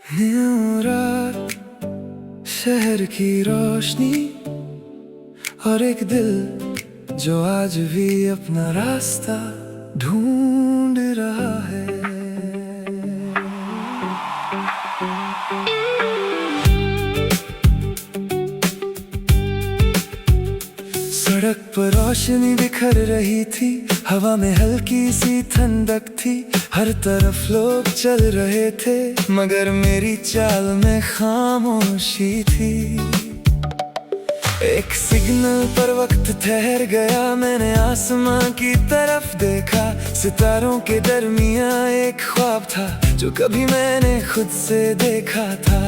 New रात, शहर की रोशनी और एक दिल जो आज भी अपना रास्ता ढूंढ रहा है। सड़क पर रोशनी बिखर रही थी, हवा में हल्की सी ठंडक थी, हर तरफ लोग चल रहे थे, मगर मेरी चाल में खामोशी थी। एक सिग्नल पर वक्त ठहर गया, मैंने आसमां की तरफ देखा, सितारों के दरमियां एक ख्वाब था जो कभी मैंने खुद से देखा था।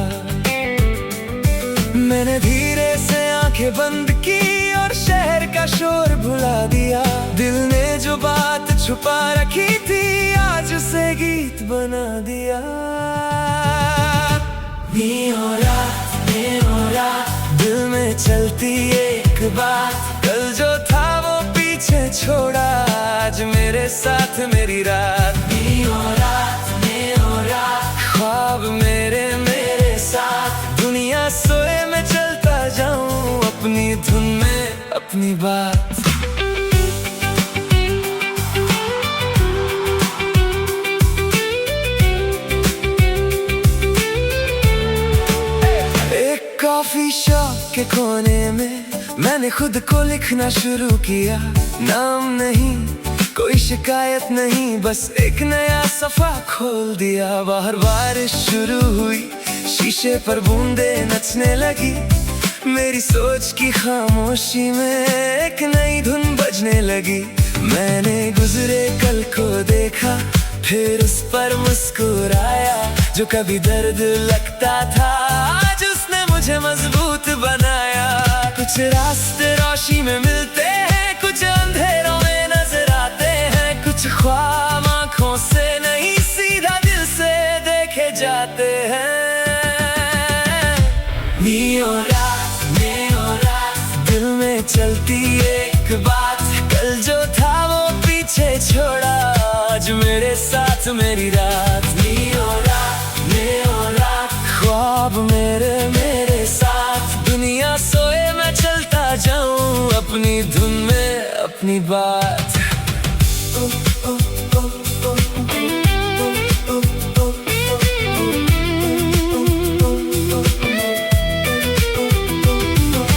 मैंने धीरे से आंखें बंद की और शहर का शोर भुला दिया। दिल ने जो बात छुपा रखी थी, आज उसे गीत बना दिया। नीओ रात, दिल में चलती एक बात, कल जो था वो पीछे छोड़ा, आज मेरे साथ मेरी रात। नीओ रात, ख्वाब मेरे साथ, दुनिया सोए में चलता जाऊं, अपनी धुन में अपनी बात। एक कॉफी शॉप के कोने में मैंने खुद को लिखना शुरू किया। नाम नहीं, कोई शिकायत नहीं, बस एक नया सफा खोल दिया। बाहर बारिश शुरू हुई, शीशे पर बूंदें नचने लगी, मेरी सोच की खामोशी में एक नई धुन बजने लगी। मैंने गुजरे कल को देखा, फिर उस पर मुस्कुराया, जो कभी दर्द लगता था, आज उसने मुझे मजबूत बनाया। कुछ रास्ते रोशनी में मिलते हैं, कुछ अंधेरों में नजर आते हैं, कुछ ख्वाब आँखों से नहीं, सीधा दिल से देखे जाते हैं। नीओ रात, दिल में चलती एक बात, कल जो था वो पीछे छोड़ा, आज मेरे साथ मेरी रात। नीओ रात, ख्वाब मेरे साथ, दुनिया सोए मैं चलता जाऊं, अपनी धुन में अपनी बात।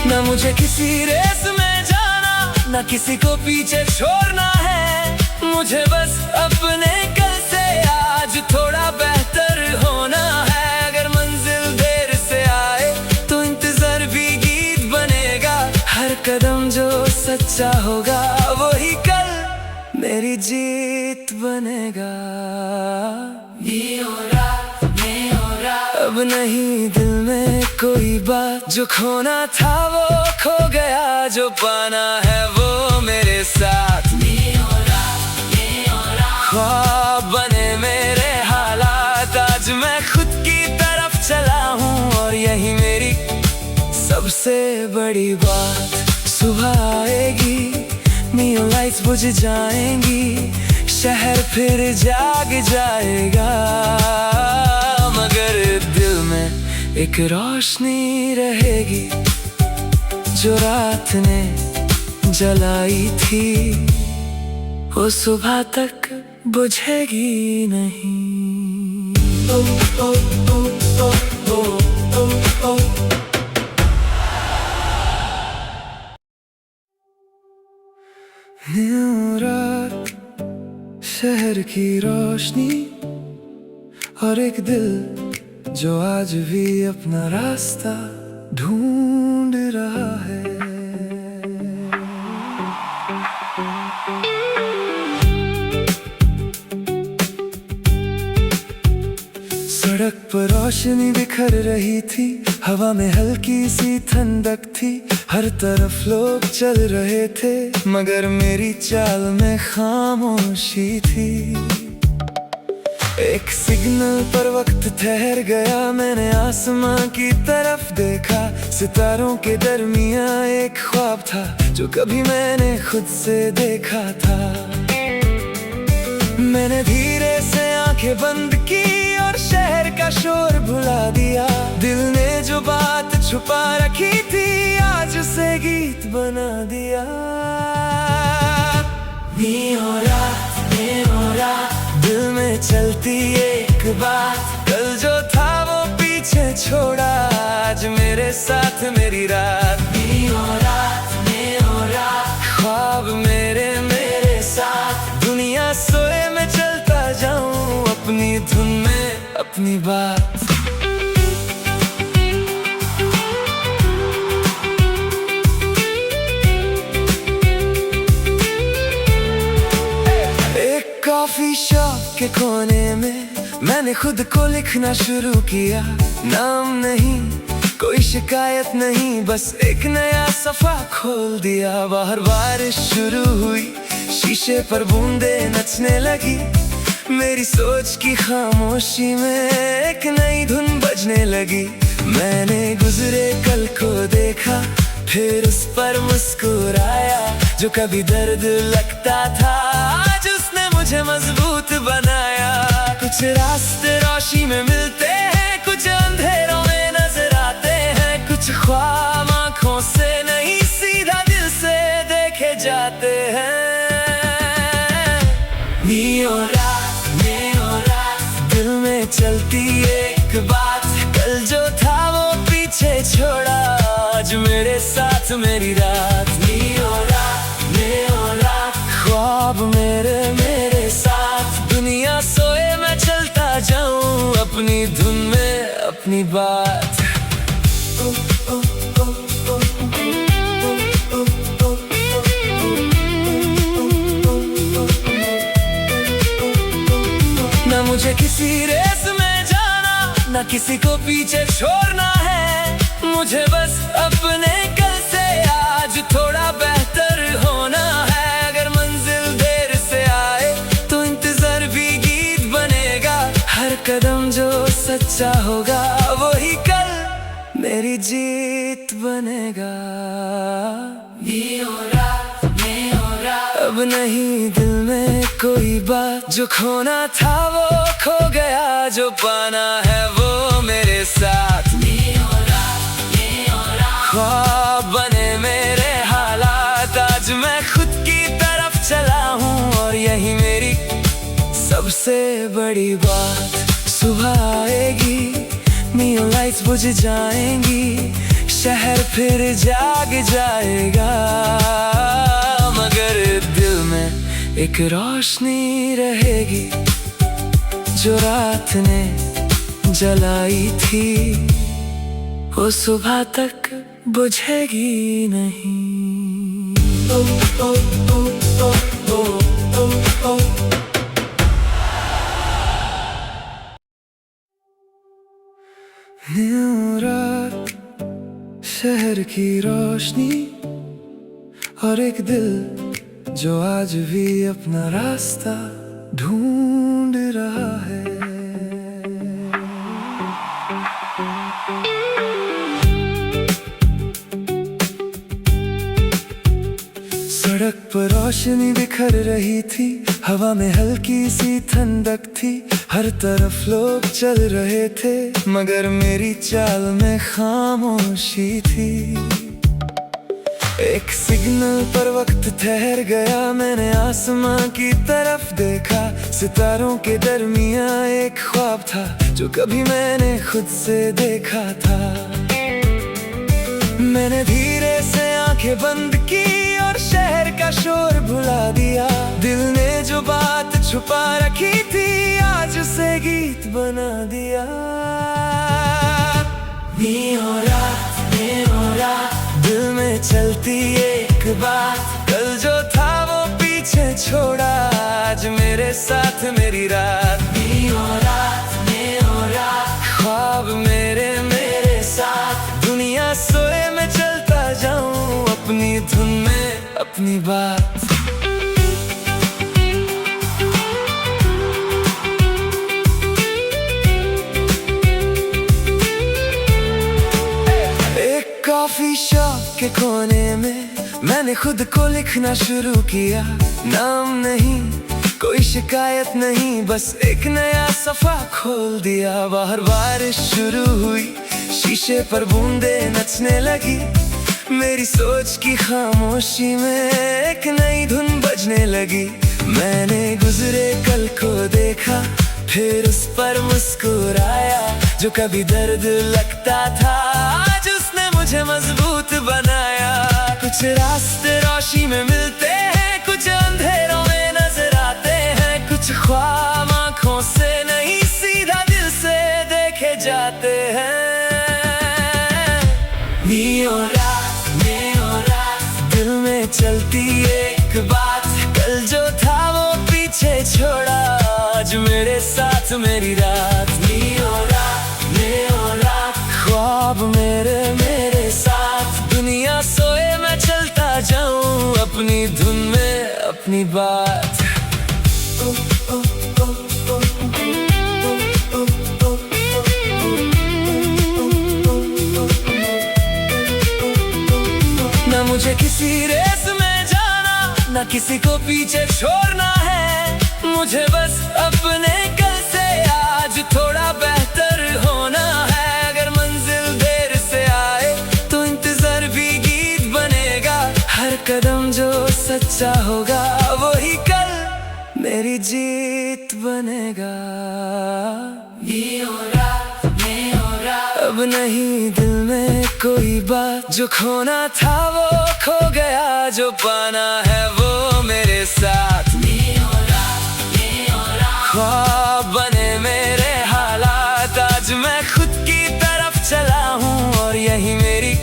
ना मुझे किसी रेस में जाना, ना किसी को पीछे छोड़ना है, मुझे बस अपने कल से आज थोड़ा बेहतर होना है। अगर मंजिल देर से आए तो इंतजार भी गीत बनेगा, हर कदम जो सच्चा होगा वही कल मेरी जीत बनेगा। नीओ रात, अब नहीं दिल में कोई बात, जो खोना था वो खो गया, जो पाना है वो मेरे साथ। ख्वाब बने मेरे हालात, आज मैं खुद की तरफ चला हूँ, और यही मेरी सबसे बड़ी बात। सुबह आएगी, नियॉन लाइट्स बुझ जाएंगी, शहर फिर जाग जाएगा, मगर दिल में एक रोशनी रहेगी, जो रात ने जलाई थी, वो सुबह तक बुझेगी नहीं। न्यू रात, शहर की रोशनी और एक दिल जो आज भी अपना रास्ता ढूंढ रहा है। सड़क पर रोशनी बिखर रही थी, हवा में हल्की सी ठंडक थी, हर तरफ लोग चल रहे थे, मगर मेरी चाल में खामोशी थी। एक सिग्नल पर वक्त ठहर गया, मैंने आसमां की तरफ देखा, सितारों के दरमियां एक ख्वाब था जो कभी मैंने खुद से देखा था। मैंने धीरे से आंखें बंद की और शहर का का शोर भुला दिया। दिल ने जो बात छुपा रखी थी आज उसे गीत बना दिया। दिल में चलती एक बात, कल जो था वो पीछे छोड़ा, आज मेरे साथ मेरी रात। ख्वाब मेरे मेरे साथ, दुनिया सोए मैं चलता जाऊं अपनी धुन में अपनी बात। एक कॉफी शॉप के कोने में मैंने खुद को लिखना शुरू किया। नाम नहीं, कोई शिकायत नहीं, बस एक नया सफा खोल दिया। बाहर बारिश शुरू हुई, शीशे पर बूंदें नचने लगी। मेरी सोच की खामोशी में एक नई धुन बजने लगी। मैंने गुजरे कल को देखा, फिर उस पर मुस्कुराया। जो कभी दर्द लगता था आज उसने मुझे मजबूत बनाया। कुछ रास्ते रोशनी में मिलते हैं, कुछ अंधेरों में नजर आते हैं, कुछ ख्वाब आँखों से नहीं सीधा दिल से देखे जाते हैं। दिल में चलती एक बात, कल जो था वो पीछे छोड़ा, आज मेरे साथ मेरी रात। ख्वाब मेरे मेरे साथ, दुनिया सोए मैं चलता जाऊं अपनी धुन में अपनी बात। ना मुझे किसी रेस में जाना, ना किसी को पीछे छोड़ना है। मुझे बस अपने कल से आज थोड़ा बेहतर होना है। अगर मंजिल देर से आए तो इंतजार भी गीत बनेगा। हर कदम जो सच्चा होगा वही कल मेरी जीत बनेगा। अब नहीं दिल में कोई बात, जो खोना था वो खो गया, जो पाना है वो मेरे साथ। ख्वाब बने मेरे हालात, आज मैं खुद की तरफ चला हूँ और यही मेरी सबसे बड़ी बात। सुबह आएगी, नियॉन लाइट्स बुझ जाएंगी, शहर फिर जाग जाएगा, मगर दिल में एक रोशनी रहेगी जो रात ने जलाई थी, वो सुबह तक बुझेगी नहीं। रात, शहर की रोशनी और एक दिल जो आज भी अपना रास्ता ढूंढ रहा है। सड़क पर रोशनी बिखर रही थी, हवा में हल्की सी ठंडक थी। हर तरफ लोग चल रहे थे, मगर मेरी चाल में खामोशी थी। एक सिग्नल पर वक्त ठहर गया, मैंने आसमां की तरफ देखा। सितारों के दरमियां एक ख्वाब था जो कभी मैंने खुद से देखा था। मैंने धीरे से आंखें बंद की और शहर का शोर भुला दिया। दिल ने जो बात छुपा रखी थी आज उसे गीत बना दिया। दिल में चलती एक बात, कल जो था वो पीछे छोड़ा, आज मेरे साथ मेरी रात। ख्वाब मेरे मेरे साथ, दुनिया सोए मैं चलता जाऊं अपनी धुन में अपनी बात। एक कॉफी शॉप के कोने में मैंने खुद को लिखना शुरू किया। नाम नहीं, कोई शिकायत नहीं, बस एक नया सफा खोल दिया। बाहर बारिश शुरू हुई, शीशे पर बूंदे नचने लगी। मेरी सोच की खामोशी में एक नई धुन बजने लगी। मैंने गुजरे कल को देखा, फिर उस पर मुस्कुराया। जो कभी दर्द लगता था, आज उसने मुझे मजबूत बनाया। कुछ रास्ते रोशनी में मिलते हैं, कुछ अंधेरों में नजर आते हैं। कुछ ख्वाब आँखों से नहीं, सीधा दिल से देखे जाते हैं। दिल में चलती एक बात, कल जो था वो पीछे छोड़ा। आज मेरे साथ मेरी रात, ख्वाब मेरे साथ। दुनिया सोए मैं चलता जाऊं, अपनी धुन में अपनी बात। ना मुझे किसी रेस में जाना, ना किसी को पीछे छोड़ना है। मुझे बस अपने कल से आज थोड़ा बेहतर होना है। अगर मंजिल देर से आए तो इंतजार भी गीत बनेगा। हर कदम जो सच्चा होगा, वही कल मेरी जीत बनेगा। अब नहीं दिल में कोई बात, जो खोना था वो खो गया। जो पाना है वो मेरे साथ। ख्वाब बने मेरे हालात, आज मैं खुद की तरफ चला हूँ। और यही मेरी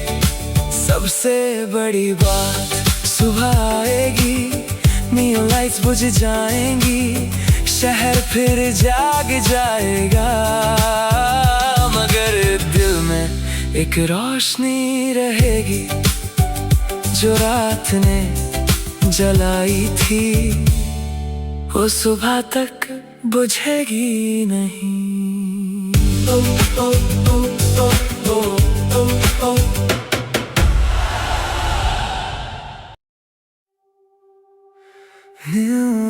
सबसे बड़ी बात। सुबह आएगी, नियॉन लाइट्स बुझ जाएंगी, शहर फिर जाग जाएगा। मगर दिल में एक रोशनी रहेगी, जो रात ने जलाई थी, वो सुबह तक बुझेगी नहीं।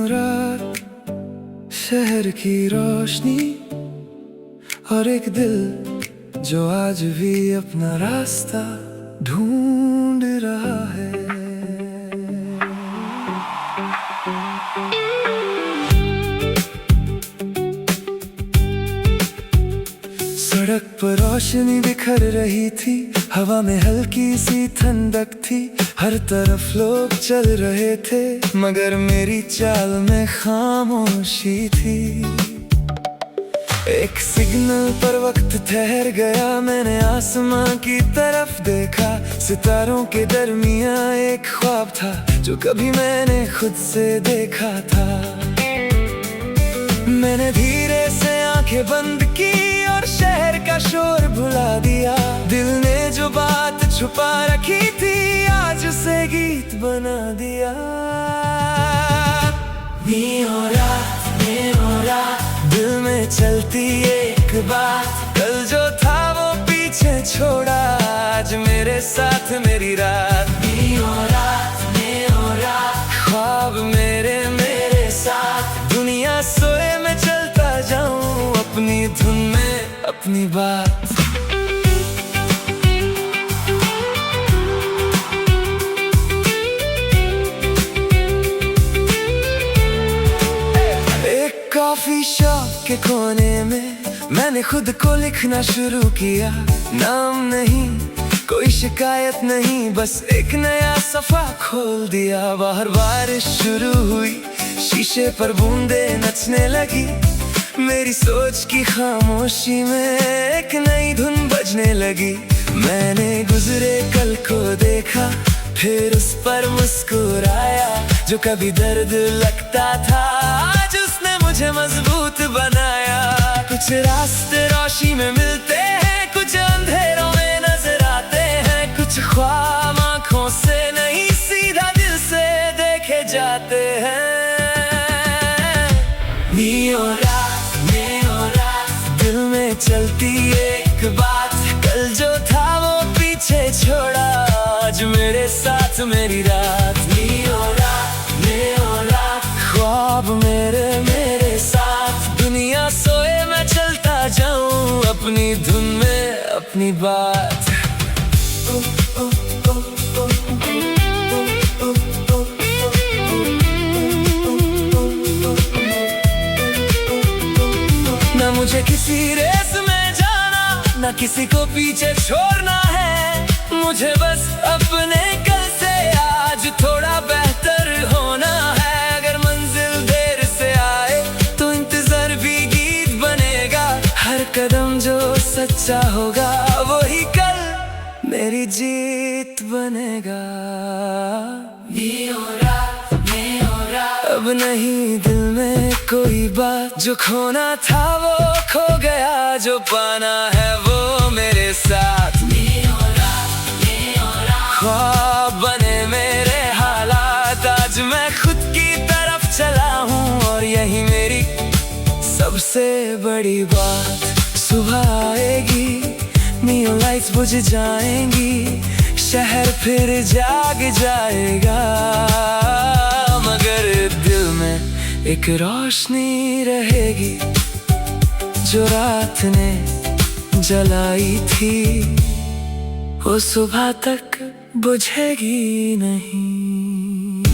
रात, शहर की रोशनी, और एक दिल जो आज भी अपना रास्ता ढूंढ रहा है। सड़क पर रोशनी बिखर रही थी, हवा में हल्की सी ठंडक थी। हर तरफ लोग चल रहे थे, मगर मेरी चाल में खामोशी थी। एक सिग्नल पर वक्त ठहर गया, मैंने आसमां की तरफ देखा। सितारों के दरमियां एक ख्वाब था, जो कभी मैंने खुद से देखा था। मैंने धीरे से आंखें बंद की और शहर का शोर भुला दिया। दिल ने जो बात छुपा रखी थी, आज उसे गीत बना दिया। दिल में चलती एक बात, कल जो था वो पीछे छोड़ा। आज मेरे साथ मेरी रात, ख्वाब मेरे साथ। दुनिया सोए मैं चलता जाऊं, अपनी धुन में अपनी बात। एक कॉफी शॉप के कोने में मैंने खुद को लिखना शुरू किया। नाम नहीं, कोई शिकायत नहीं, बस एक नया सफा खोल दिया। बाहर बारिश शुरू हुई, शीशे पर बूंदे नचने लगी। मेरी सोच की खामोशी में एक नई धुन बजने लगी। मैंने गुजरे कल को देखा, फिर उस पर मुस्कुराया। जो कभी दर्द लगता था, आज उसने मुझे मजबूत बनाया। कुछ रास्ते रोशनी में मिलते हैं, कुछ अंधेरों में नजर आते हैं। कुछ ख्वाब आँखों से नहीं, सीधा दिल से देखे जाते हैं। दिल में चलती एक बात, कल जो था वो पीछे छोड़ा। आज मेरे साथ मेरी रात, ख्वाब मेरे अपनी बात। ना मुझे किसी रेस में जाना, ना किसी को पीछे छोड़ना है। मुझे बस अपने कल से आज थोड़ा बेहतर होना है। अगर मंजिल देर से आए तो इंतजार भी गीत बनेगा। हर कदम जो सच्चा होगा वही कल मेरी जीत बनेगा। अब नहीं दिल में कोई बात, जो खोना था वो खो गया, जो पाना है वो मेरे साथ। ख्वाब बने मेरे हालात, आज मैं खुद की तरफ चला हूँ और यही मेरी सबसे बड़ी बात। सुबह आएगी, नियॉन लाइट्स बुझ जाएंगी, शहर फिर जाग जाएगा, मगर दिल में एक रोशनी रहेगी जो रात ने जलाई थी, वो सुबह तक बुझेगी नहीं।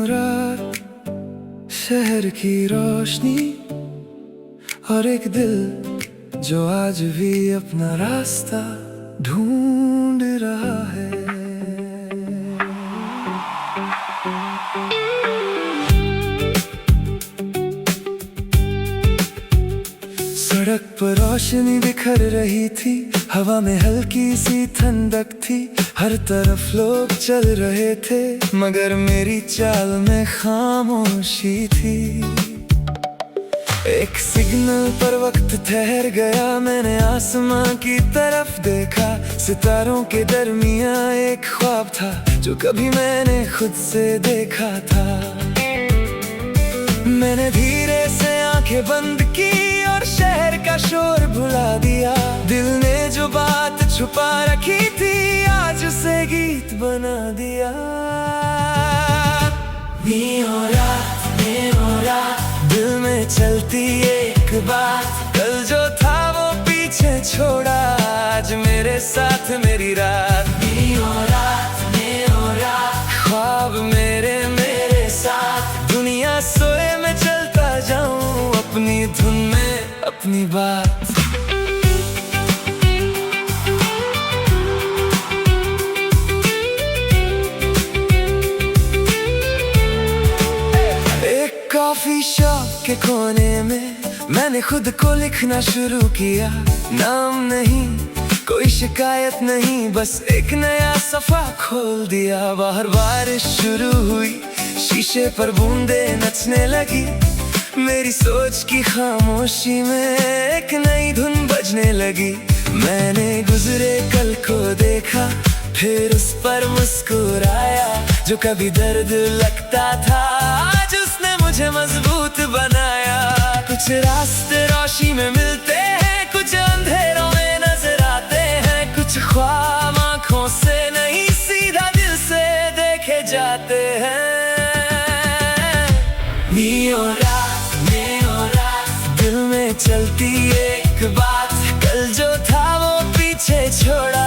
रात, शहर की रोशनी और एक दिल जो आज भी अपना रास्ता ढूंढ रहा है। सड़क पर रोशनी बिखर रही थी, हवा में हल्की सी ठंडक थी, हर तरफ लोग चल रहे थे, मगर मेरी चाल में खामोशी थी। एक सिग्नल पर वक्त ठहर गया, मैंने आसमां की तरफ देखा, सितारों के दरमियां एक ख्वाब था जो कभी मैंने खुद से देखा था। मैंने धीरे से आंखें बंद की और शहर का शोर भुला दिया। दिल ने जो बात छुपा रखी थी आज उसे गीत बना दिया। दिल में चलती एक बात, कल जो था वो पीछे छोड़ा, आज मेरे साथ मेरी रात। ख्वाब मेरे मेरे साथ, दुनिया सोए मैं चलता जाऊं अपनी धुन में अपनी बात। एक कॉफी शॉप के कोने में मैंने खुद को लिखना शुरू किया। नाम नहीं, कोई शिकायत नहीं, बस एक नया सफा खोल दिया। बाहर बारिश शुरू हुई, शीशे पर बूंदें नचने लगी, मेरी सोच की खामोशी में एक नई धुन बजने लगी। मैंने गुजरे कल को देखा, फिर उस पर मुस्कुराया, जो कभी दर्द लगता था आज उसने मुझे मजबूत बनाया। कुछ रास्ते रोशनी में मिलते हैं, कुछ अंधेरों में नजर आते हैं, कुछ ख्वाब आँखों से नहीं सीधा दिल से देखे जाते हैं। दिल में चलती एक बात, कल जो था वो पीछे छोड़ा,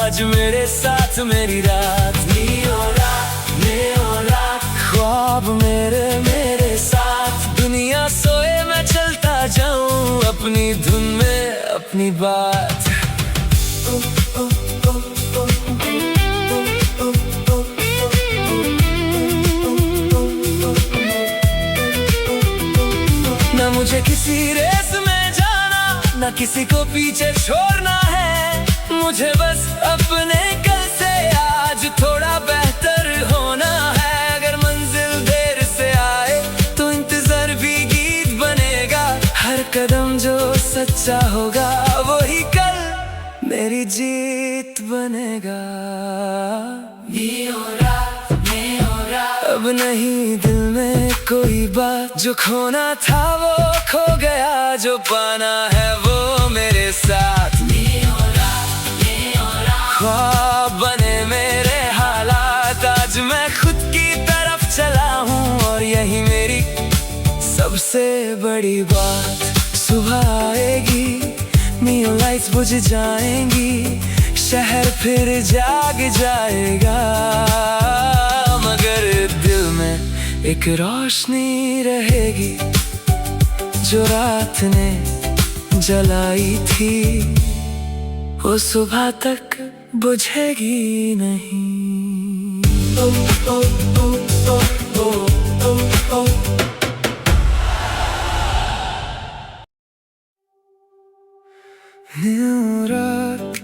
आज मेरे साथ मेरी रात। ख्वाब मेरे मेरे साथ, दुनिया सोए मैं चलता जाऊं अपनी धुन में अपनी बात। ना मुझे किसी रेस में जाना, ना किसी को पीछे छोड़ना है। मुझे बस अपने कल से आज थोड़ा बेहतर होना है। अगर मंजिल देर से आए तो इंतजार भी गीत बनेगा। हर कदम जो सच्चा होगा वही कल मेरी जीत बनेगा। अब नहीं दिल में कोई बात, जो खोना था वो खो गया, जो पाना है वो मेरे साथ। ख्वाब बने मेरे हालात, आज मैं खुद की चला हूँ और यही मेरी सबसे बड़ी बात। सुबह आएगी, नियॉन लाइट्स बुझ जाएंगी, शहर फिर जाग जाएगा, मगर दिल में एक रोशनी रहेगी जो रात ने जलाई थी, वो सुबह तक बुझेगी नहीं। ओ, ओ, ओ, ओ, ओ, ओ, ओ। न्यू रात,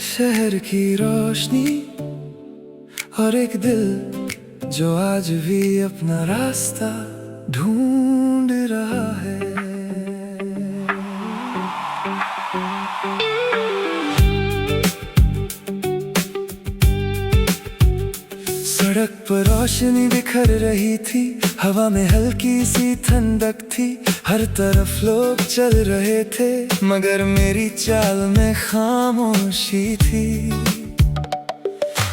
शहर की रोशनी और एक दिल जो आज भी अपना रास्ता ढूंढ रहा है। सड़क पर रोशनी बिखर रही थी, हवा में हल्की सी ठंडक थी, हर तरफ लोग चल रहे थे, मगर मेरी चाल में खामोशी थी।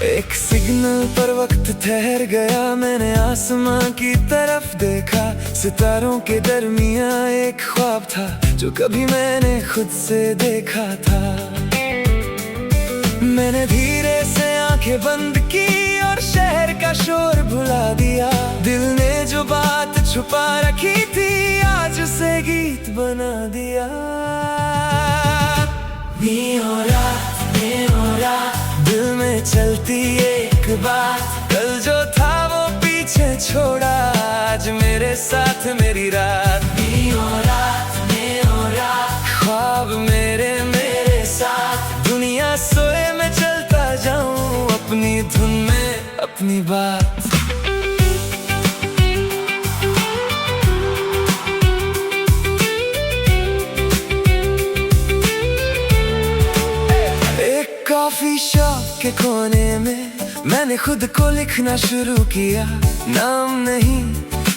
एक सिग्नल पर वक्त ठहर गया, मैंने आसमां की तरफ देखा, सितारों के दरमियां एक ख्वाब था जो कभी मैंने खुद से देखा था। मैंने धीरे से आंखें बंद की और शहर का शोर भुला दिया, दिल ने जो बात छुपा रखी थी आज उसे गीत बना दिया। दिल में चलती एक बात, कल जो था वो पीछे छोड़ा, आज मेरे साथ मेरी रात। ख्वाब मेरे मेरे साथ, दुनिया सोए में चलता जाऊं अपनी धुन में अपनी बात। एक कॉफी शॉप के कोने में मैंने खुद को लिखना शुरू किया, नाम नहीं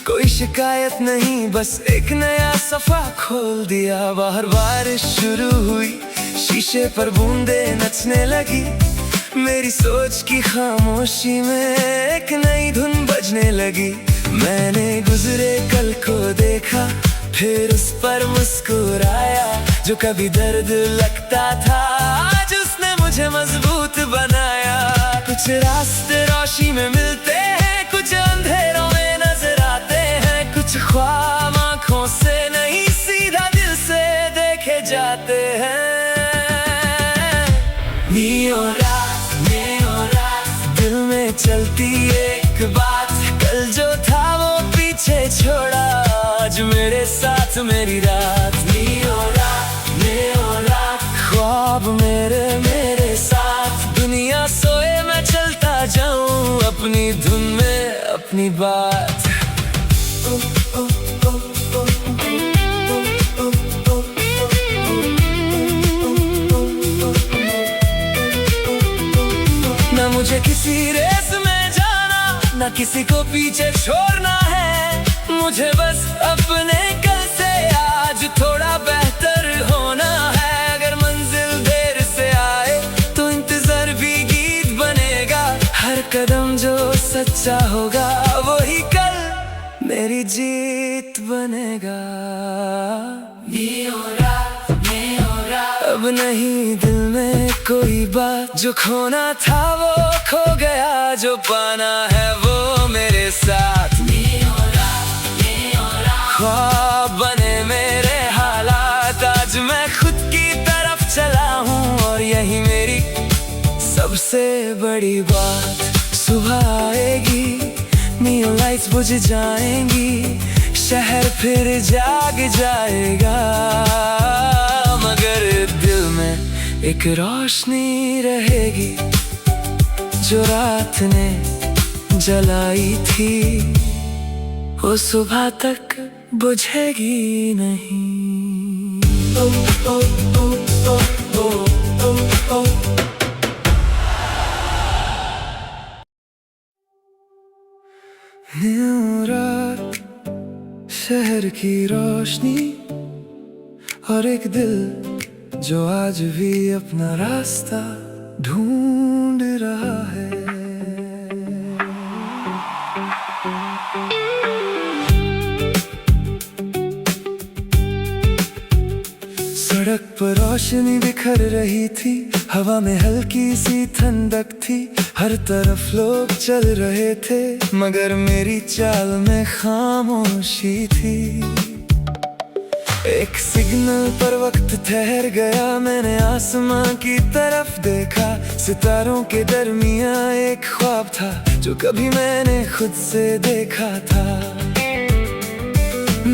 कोई शिकायत नहीं, बस एक नया सफा खोल दिया। बाहर बारिश शुरू हुई, शीशे पर बूंदें नचने लगी, मेरी सोच की खामोशी में एक नई धुन बजने लगी। मैंने गुजरे कल को देखा, फिर उस पर मुस्कुराया, जो कभी दर्द लगता था आज उसने मुझे मजबूत बनाया। कुछ रास्ते रोशनी में मिलते हैं, कुछ अंधेरों में नजर आते हैं, कुछ ख्वाब आंखों से नहीं सीधा दिल से देखे जाते हैं। नियॉन रात, दिल में चलती एक बात, कल जो था वो पीछे छोड़ा, आज मेरे साथ मेरी रात। नियॉन रात, ख्वाब मेरे मेरे साथ, दुनिया सोए मैं चलता जाऊं अपनी धुन में अपनी बात। ना मुझे किसी रेस में जाना, ना किसी को पीछे छोड़ना है, मुझे बस अपने कल से आज थोड़ा बेहतर होना है। अगर मंजिल देर से आए तो इंतजार भी गीत बनेगा, हर कदम जो सच्चा होगा वही कल मेरी जीत बनेगा। अब नहीं दिल में कोई बात, जो खोना था वो खो गया, जो पाना है वो मेरे साथ। ख्वाब बने मेरे हालात, आज मैं खुद की तरफ चला हूँ और यही मेरी सबसे बड़ी बात। सुबह आएगी, नियॉन लाइट्स बुझ जाएंगी, शहर फिर जाग जाएगा, मगर दिल में एक रोशनी रहेगी जो रात ने जलाई थी, वो सुबह तक बुझेगी नहीं। ओ, ओ, ओ, ओ, ओ, ओ, ओ। न्यू रात, शहर की रोशनी और एक दिल जो आज भी अपना रास्ता ढूंढ रहा है। रोशनी बिखर रही थी, हवा में हल्की सी ठंडक थी। हर तरफ लोग चल रहे थे, मगर मेरी चाल में खामोशी थी। एक सिग्नल पर वक्त ठहर गया, मैंने आसमां की तरफ देखा। सितारों के दरमियां एक ख्वाब था, जो कभी मैंने खुद से देखा था।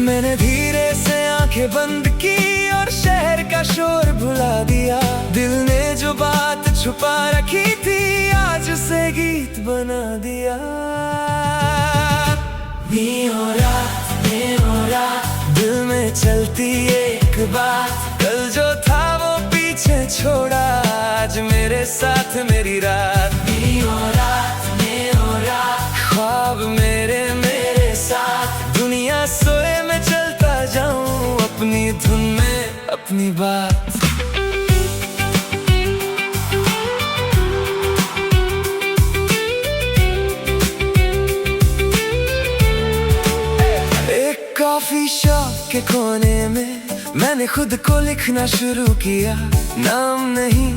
मैंने धीरे से आंखें बंद की और शहर का शोर भुला दिया। दिल ने जो बात छुपा रखी थी, आज उसे गीत बना दिया। दिल में चलती एक बात, कल जो था वो पीछे छोड़ा, आज मेरे साथ मेरी रात। ख्वाब मेरे मेरे साथ, दुनिया सोए मैं चलता जाऊं अपनी धुन में अपनी बात। एक कॉफी शॉप के कोने में मैंने खुद को लिखना शुरू किया। नाम नहीं,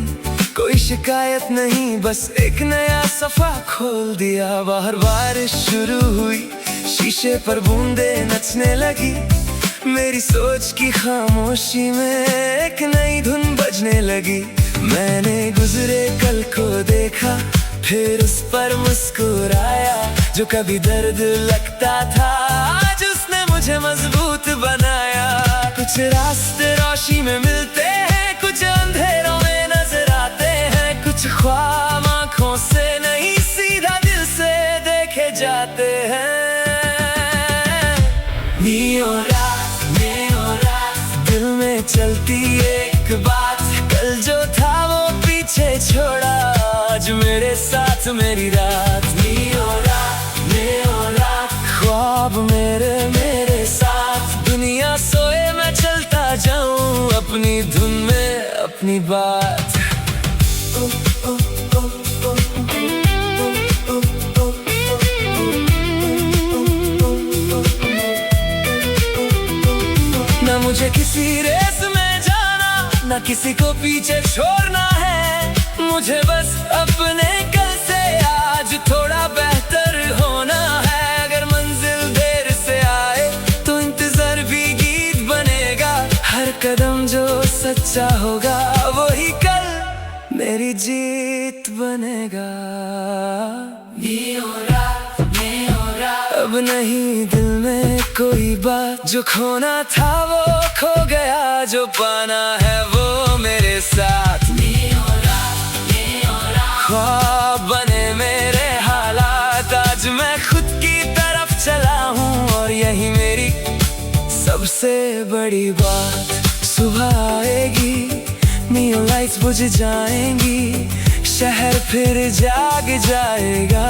कोई शिकायत नहीं, बस एक नया सफा खोल दिया। बाहर बारिश शुरू हुई, शीशे पर बूंदें नचने लगी। मेरी सोच की खामोशी में एक नई धुन बजने लगी। मैंने गुजरे कल को देखा, फिर उस पर मुस्कुराया। जो कभी दर्द लगता था, आज उसने मुझे मजबूत बनाया। कुछ रास्ते रोशनी में मिलते हैं, कुछ अंधेरों में नजर आते हैं। कुछ ख्वाब आँखों से नहीं, सीधा दिल से देखे जाते हैं। दिल में चलती एक बात, कल जो था वो पीछे छोड़ा, आज मेरे साथ मेरी रात। ख्वाब मेरे मेरे साथ, दुनिया सोए मैं चलता जाऊं अपनी धुन में अपनी बात। ना मुझे किसी रेस में जाना, ना किसी को पीछे छोड़ना है। मुझे बस अपने कल से आज थोड़ा बेहतर होना है। अगर मंजिल देर से आए तो इंतजार भी गीत बनेगा। हर कदम जो सच्चा होगा, वही कल मेरी जीत बनेगा। अब नहीं दिल में कोई बात, जो खोना था वो खो गया, जो पाना है वो मेरे साथ। ख्वाब बने मेरे हालात, आज मैं खुद की तरफ चला हूँ, और यही मेरी सबसे बड़ी बात। सुबह आएगी, नियॉन लाइट्स बुझ जाएंगी, शहर फिर जाग जाएगा।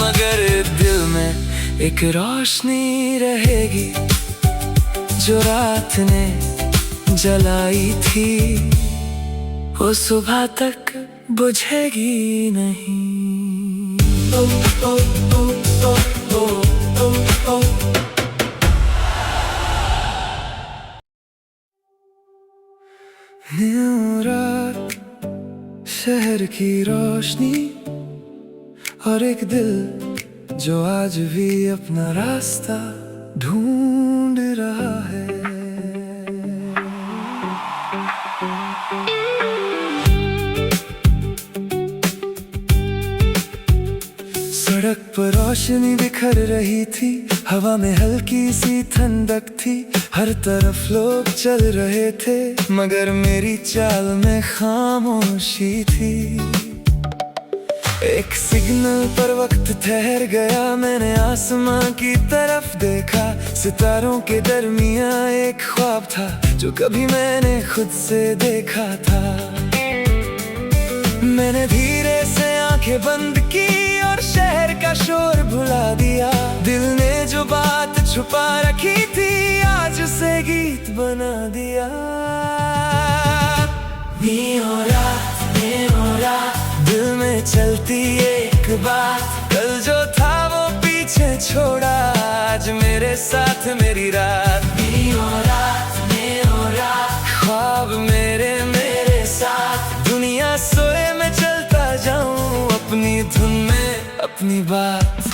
मगर दिल में एक रोशनी रहेगी, जो रात ने जलाई थी, वो सुबह तक बुझेगी नहीं। रात, शहर की रोशनी, और एक दिल जो आज भी अपना रास्ता ढूंढ रहा है। सड़क पर रोशनी बिखर रही थी, हवा में हल्की सी ठंडक थी। हर तरफ लोग चल रहे थे, मगर मेरी चाल में खामोशी थी। एक सिग्नल पर वक्त ठहर गया, मैंने आसमां की तरफ देखा। सितारों के दरमियां एक ख्वाब था, जो कभी मैंने खुद से देखा था। मैंने धीरे से आंखें बंद की और शहर का शोर भुला दिया। दिल ने जो बात छुपा रखी थी, आज उसे गीत बना दिया। दिल में चलती एक बात, कल जो था वो पीछे छोड़ा, आज मेरे साथ मेरी रात। ख्वाब अपनी बात।